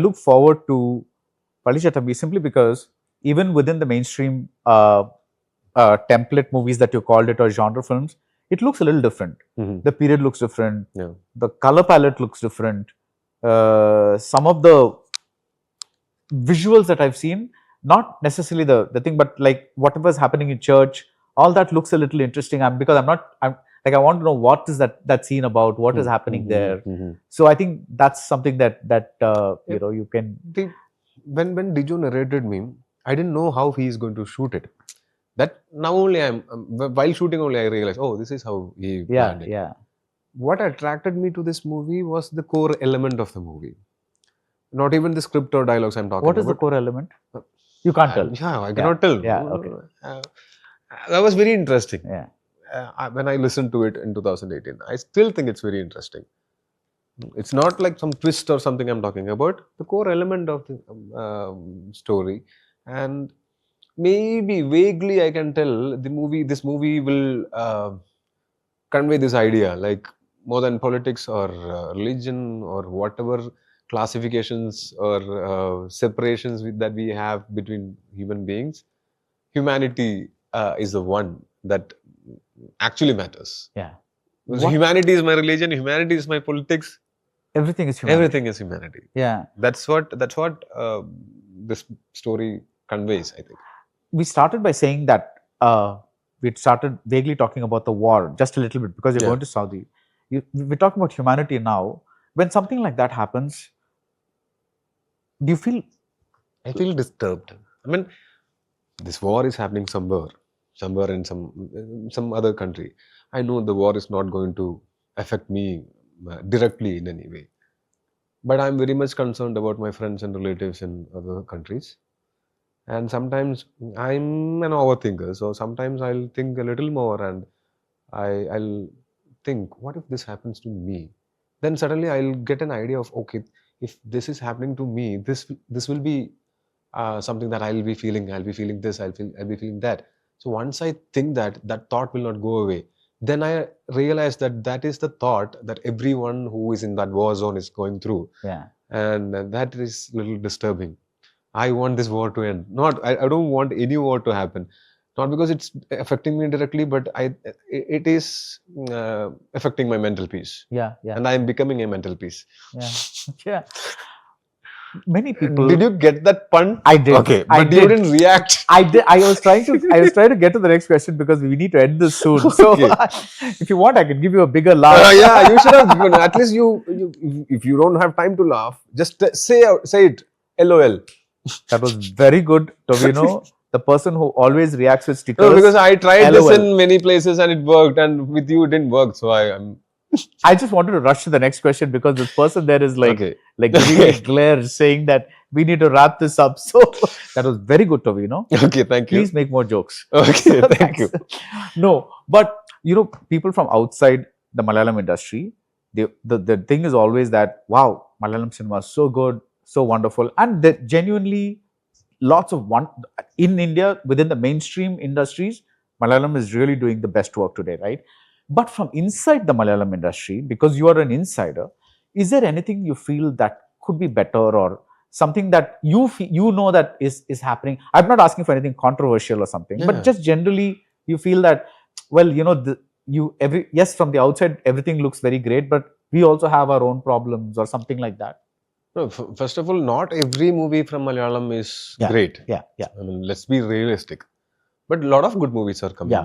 look forward to Palichatabi simply because even within the mainstream template movies that you called it or genre films, it looks a little different. The period looks different. Yeah. The color palette looks different. Some of the visuals that I've seen, not necessarily the thing, but like whatever's happening in church, all that looks a little interesting. Because I'm like I want to know what is that scene about, what is happening there. So I think that's something that you know you can. When Diju narrated me, I didn't know how he is going to shoot it. That now only while shooting only I realized, oh, this is how he planned it. Yeah. What attracted me to this movie was the core element of the movie. Not even the script or dialogues I'm talking about. What is the core element? You can't tell. Yeah, I cannot tell. Yeah, okay. That was very interesting. Yeah. When I listened to it in 2018, I still think it's very interesting. It's not like some twist or something I'm talking about. The core element of the story, and maybe vaguely I can tell this movie will convey this idea, like more than politics or religion or whatever classifications or separations that we have between human beings. Humanity is the one that actually matters. Yeah. Humanity is my religion. Humanity is my politics. Everything is humanity. Everything is humanity. Yeah. That's what this story conveys, I think. We started by saying that we started vaguely talking about the war just a little bit because you're going to Saudi. We're talking about humanity now. When something like that happens, do you feel? I feel disturbed. I mean, this war is happening somewhere in some other country. I know the war is not going to affect me directly in any way, but I'm very much concerned about my friends and relatives in other countries. And sometimes I'm an overthinker, so sometimes I'll think a little more and I'll think, what if this happens to me? Then suddenly I'll get an idea of, okay, if this is happening to me, this will be something that I'll be feeling. I'll be feeling this. I'll be feeling that. So once I think that thought will not go away, then I realize that is the thought that everyone who is in that war zone is going through. Yeah. And that is a little disturbing. I want this war to end. I don't want any war to happen. Not because it's affecting me directly, but it is affecting my mental peace. Yeah. And I am becoming a mental peace. Yeah. Many people. Did you get that pun? I did. Okay, but you didn't react. I did. I was trying to get to the next question because we need to end this soon. So, if you want, I can give you a bigger laugh. Yeah, you should have given. At least if you don't have time to laugh, just say it. LOL. That was very good, Tovino. The person who always reacts with stickers. No, because I tried this in many places and it worked, and with you it didn't work. So I just wanted to rush to the next question because this person there is like really glare saying that we need to wrap this up. So that was very good, Tovino. Okay, thank you. Please make more jokes. Okay, thank you. No, but people from outside the Malayalam industry, the thing is always that, wow, Malayalam cinema is so good, so wonderful, and that genuinely lots of in India within the mainstream industries, Malayalam is really doing the best work today, right? But from inside the Malayalam industry, because you are an insider, is there anything you feel that could be better or something that you know that is happening? I'm not asking for anything controversial or something, but just generally you feel that, well, yes, from the outside everything looks very great, but we also have our own problems or something like that. No, first of all, not every movie from Malayalam is great. Yeah. I mean, let's be realistic. But a lot of good movies are coming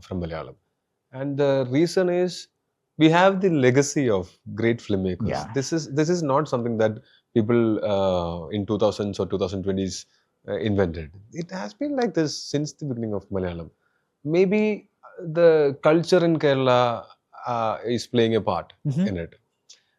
from Malayalam. And the reason is we have the legacy of great filmmakers. Yeah. This is not something that people in 2000s or 2020s invented. It has been like this since the beginning of Malayalam. Maybe the culture in Kerala is playing a part in it.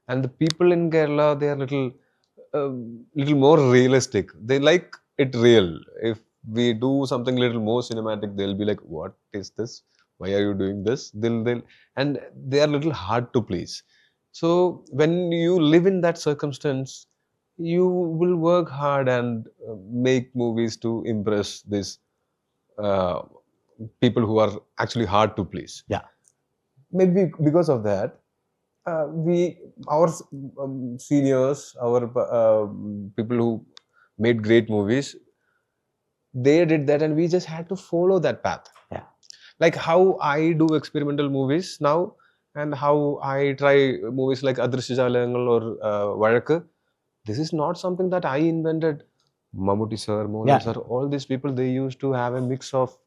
And the people in Kerala, they are little more realistic. They like it real. If we do something little more cinematic, they'll be like, "What is this? Why are you doing this?" And they are a little hard to please. So when you live in that circumstance, you will work hard and make movies to impress these people who are actually hard to please. Yeah. Maybe because of that, our seniors, our people who made great movies, they did that, and we just had to follow that path. Yeah. Like how I do experimental movies now, and how I try movies like Adrishajalangal or Vazhakku. This is not something that I invented. Mammootty sir, Mohan Yeah. sir, all these people, they used to have a mix of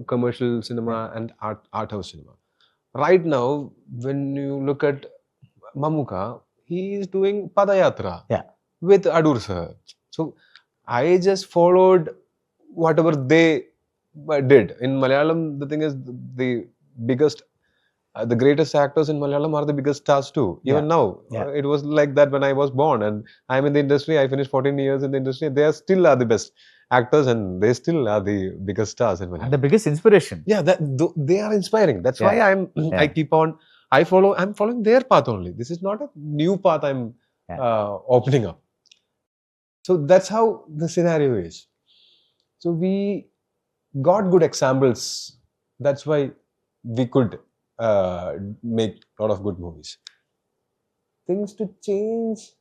commercial cinema and art house cinema. Right now, when you look at Mamuka, he is doing Padayatra Yeah. with Adur sir. So I just followed whatever they did. In Malayalam, the thing is, the biggest, the greatest actors in Malayalam are the biggest stars too. Even Yeah. now, Yeah. it was like that when I was born, and I'm in the industry. I finished 14 years in the industry. They are still are the best actors, and they still are the biggest stars in Malayalam. And the biggest inspiration. Yeah, they are inspiring. That's why Yeah. I Yeah. keep on. I'm following their path only. This is not a new path I'm Yeah. opening up. So that's how the scenario is. So we got good examples. That's why we could make a lot of good movies. Things to change,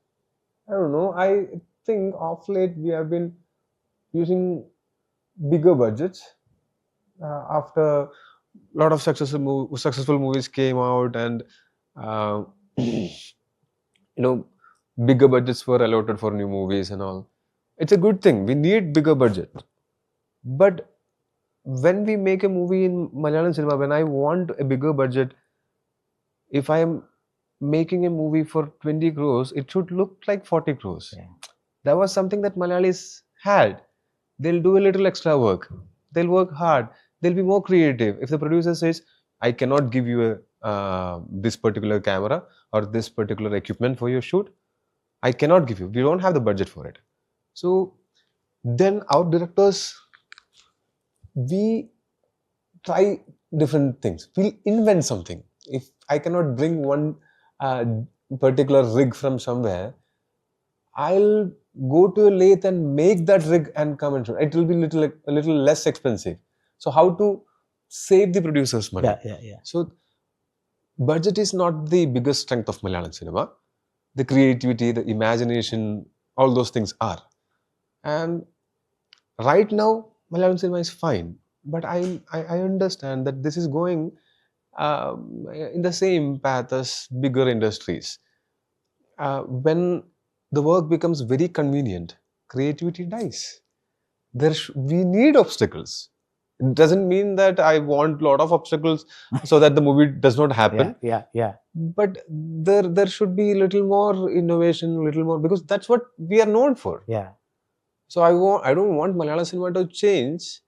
I don't know. I think of late we have been using bigger budgets after a lot of successful movies came out, and uh, bigger budgets were allotted for new movies and all. It's a good thing. We need bigger budget, but when we make a movie in Malayalam cinema, when I want a bigger budget, if I am making a movie for 20 crores, it should look like 40 crores. Yeah. That was something that Malayalis had. They'll do a little extra work. They'll work hard. They'll be more creative. If the producer says, I cannot give you this particular camera or this particular equipment for your shoot, I cannot give you. We don't have the budget for it. So then our directors, we try different things. We'll invent something. If I cannot bring one particular rig from somewhere, I'll go to a lathe and make that rig and come and shoot. It will be a little less expensive. So how to save the producer's money? Yeah. So budget is not the biggest strength of Malayalam cinema. The creativity, the imagination, all those things are. And right now, Malayalam cinema is fine. But I understand that this is going in the same path as bigger industries. When the work becomes very convenient, creativity dies. We need obstacles. It doesn't mean that I want a lot of obstacles so that the movie does not happen. Yeah. But there should be a little more innovation, a little more, because that's what we are known for. Yeah. So I don't want Malayalam cinema to change.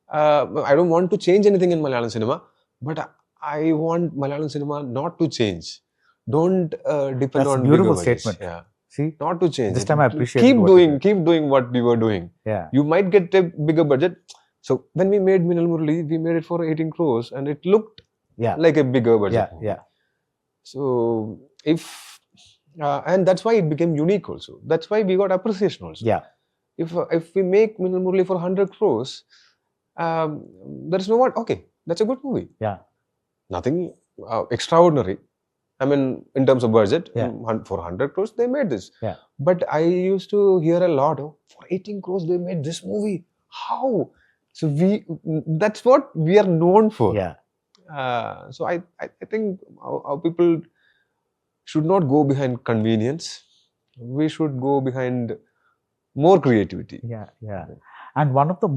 I don't want to change anything in Malayalam cinema, but I want Malayalam cinema not to change. Don't depend That's on a beautiful bigger budgets. statement. Yeah, See, not to change. this time I appreciate Keep what you doing what we were doing. Yeah. You might get a bigger budget. So when we made Minal Murali, we made it for 18 crores, and it looked like a bigger budget. Yeah. So and that's why it became unique also. That's why we got appreciation also. Yeah. If we make Minal Murali for 100 crores, there is no one. Okay, that's a good movie. Yeah. Nothing extraordinary. I mean, in terms of budget, Yeah. For 100 crores, they made this. Yeah. But I used to hear a lot, for 18 crores, they made this movie. How? So that's what we are known for. Yeah. So I think our people should not go behind convenience. We should go behind more creativity. Yeah. And one of the